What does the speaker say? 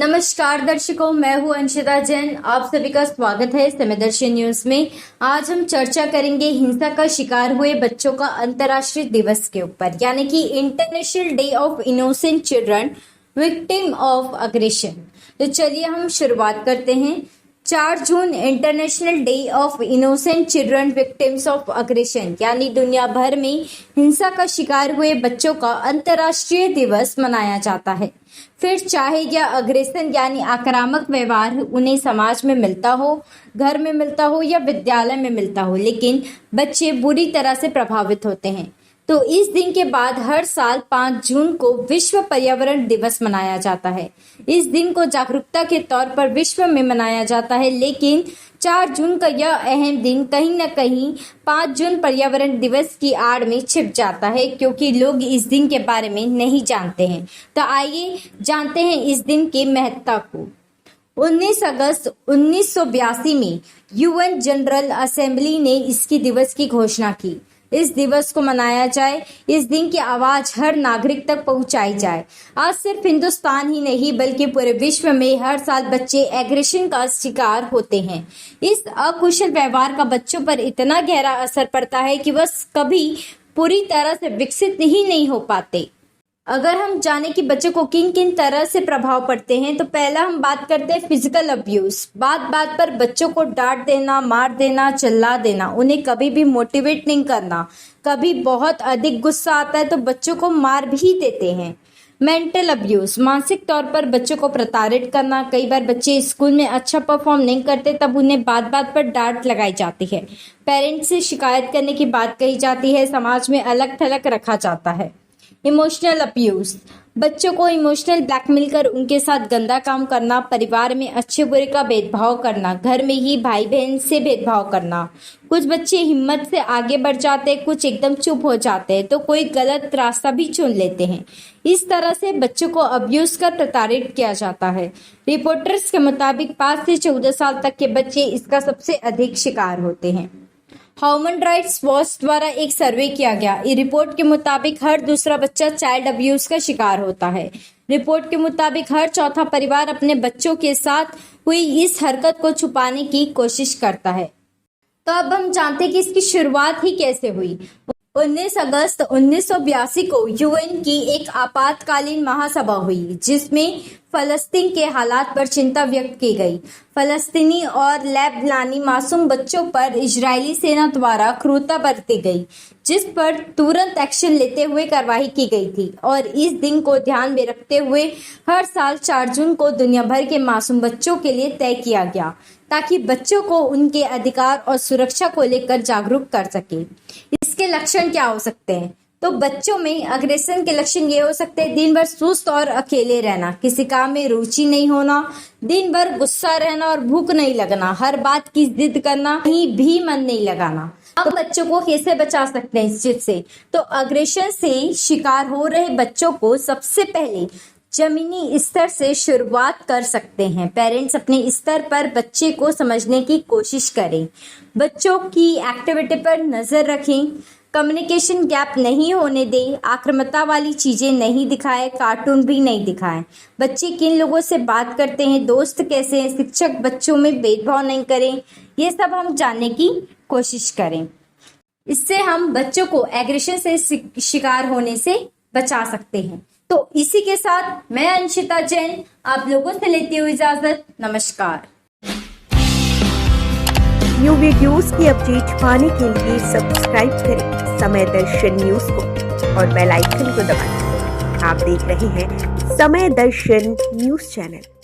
नमस्कार दर्शकों, मैं हूं अंशिता जैन। आप सभी का स्वागत है समय दर्शन न्यूज में। आज हम चर्चा करेंगे हिंसा का शिकार हुए बच्चों का अंतर्राष्ट्रीय दिवस के ऊपर, यानी कि international day of innocent children victim of aggression. तो चलिए हम शुरुआत करते हैं। 4 जून international day of innocent children victims of aggression, यानी दुनिया भर में हिंसा का शिकार हुए बच्चों का अंतर्राष्ट्रीय दिवस मनाया जाता है। फिर चाहे यह अग्रेशन यानी आक्रामक व्यवहार उन्हें समाज में मिलता हो, घर में मिलता हो या विद्यालय में मिलता हो, लेकिन बच्चे बुरी तरह से प्रभावित होते हैं। तो इस दिन के बाद हर साल 5 जून को विश्व पर्यावरण दिवस मनाया जाता है। इस दिन को जागरूकता के तौर पर विश्व में मनाया जाता है, लेकिन 4 जून का यह अहम दिन कहीं न कहीं 5 जून पर्यावरण दिवस की आड़ में छिप जाता है, क्योंकि लोग इस दिन के बारे में नहीं जानते हैं। तो आइए जानते हैं इस दिन की महत्ता को। 19 अगस्त 1982 में यूएन जनरल असेंबली ने इसकी दिवस की घोषणा की। इस दिवस को मनाया जाए, इस दिन की आवाज हर नागरिक तक पहुंचाई जाए। आज सिर्फ हिंदुस्तान ही नहीं बल्कि पूरे विश्व में हर साल बच्चे एग्रेशन का शिकार होते हैं। इस अकुशल व्यवहार का बच्चों पर इतना गहरा असर पड़ता है कि वह कभी पूरी तरह से विकसित ही नहीं हो पाते। अगर हम जाने कि बच्चों को किन किन तरह से प्रभाव पड़ते हैं, तो पहला हम बात करते हैं फिजिकल अब्यूज। बात बात पर बच्चों को डांट देना, मार देना, चिल्ला देना, उन्हें कभी भी मोटिवेट नहीं करना। कभी बहुत अधिक गुस्सा आता है तो बच्चों को मार भी देते हैं। मेंटल अब्यूज, मानसिक तौर पर बच्चों को प्रताड़ित करना। कई बार बच्चे स्कूल में अच्छा परफॉर्म नहीं करते, तब उन्हें बात बात पर डांट लगाई जाती है। पेरेंट्स से शिकायत करने की बात कही जाती है। समाज में अलग थलग रखा जाता है। इमोशनल अब्यूज, बच्चों को इमोशनल ब्लैकमेल कर उनके साथ गंदा काम करना। परिवार में अच्छे बुरे का भेदभाव करना। घर में ही भाई बहन से भेदभाव करना। कुछ बच्चे हिम्मत से आगे बढ़ जाते हैं, कुछ एकदम चुप हो जाते हैं, तो कोई गलत रास्ता भी चुन लेते हैं। इस तरह से बच्चों को अब्यूज कर प्रताड़ित किया जाता है। रिपोर्टर्स के मुताबिक 5 से 14 साल तक के बच्चे इसका सबसे अधिक शिकार होते हैं। ह्यूमन राइट्स वॉच द्वारा एक सर्वे किया गया। इस रिपोर्ट के मुताबिक हर दूसरा बच्चा चाइल्ड अब्यूज का शिकार होता है। रिपोर्ट के मुताबिक हर चौथा परिवार अपने बच्चों के साथ हुई इस हरकत को छुपाने की कोशिश करता है। तो अब हम जानते हैं कि इसकी शुरुआत ही कैसे हुई। 19 अगस्त 1982 को यूएन की एक आपातकालीन महासभा हुई, जिसमें फलस्तीन के हालात पर चिंता व्यक्त की गई। फलस्तीनी और लेबनानी मासूम बच्चों पर इजरायली सेना द्वारा क्रूरता बरती गई, जिस पर तुरंत एक्शन लेते हुए कार्रवाई की गई थी। और इस दिन को ध्यान में रखते हुए हर साल 4 जून को दुनिया भर के मासूम बच्चों के लिए तय किया गया, ताकि बच्चों को उनके अधिकार और सुरक्षा को लेकर जागरूक कर सके। इसके लक्षण क्या हो सकते हैं? तो बच्चों में अग्रेशन के लक्षण ये हो सकते हैं: दिन भर सुस्त और अकेले रहना, किसी काम में रुचि नहीं होना, दिन भर गुस्सा रहना और भूख नहीं लगना, हर बात की जिद करना, कहीं भी मन नहीं लगाना। अब बच्चों को कैसे बचा सकते हैं इस चीज से? तो अग्रेशन से शिकार हो रहे बच्चों को सबसे पहले जमीनी स्तर से शुरुआत कर सकते हैं। पेरेंट्स अपने स्तर पर बच्चे को समझने की कोशिश करें। बच्चों की एक्टिविटी पर नजर रखें। कम्युनिकेशन गैप नहीं होने दें। आक्रामकता वाली चीजें नहीं दिखाएं, कार्टून भी नहीं दिखाएं। बच्चे किन लोगों से बात करते हैं, दोस्त कैसे हैं, शिक्षक बच्चों में भेदभाव नहीं करें, ये सब हम जानने की कोशिश करें। इससे हम बच्चों को एग्रेशन से शिकार होने से बचा सकते हैं। तो इसी के साथ मैं अंशिता जैन आप लोगों से लेती हुई इजाजत। नमस्कार। न्यू वीडियोस की अपडेट पाने के लिए सब्सक्राइब करें समय दर्शन न्यूज को और बेल आइकन को दबाएं। आप देख रहे हैं समय दर्शन न्यूज चैनल।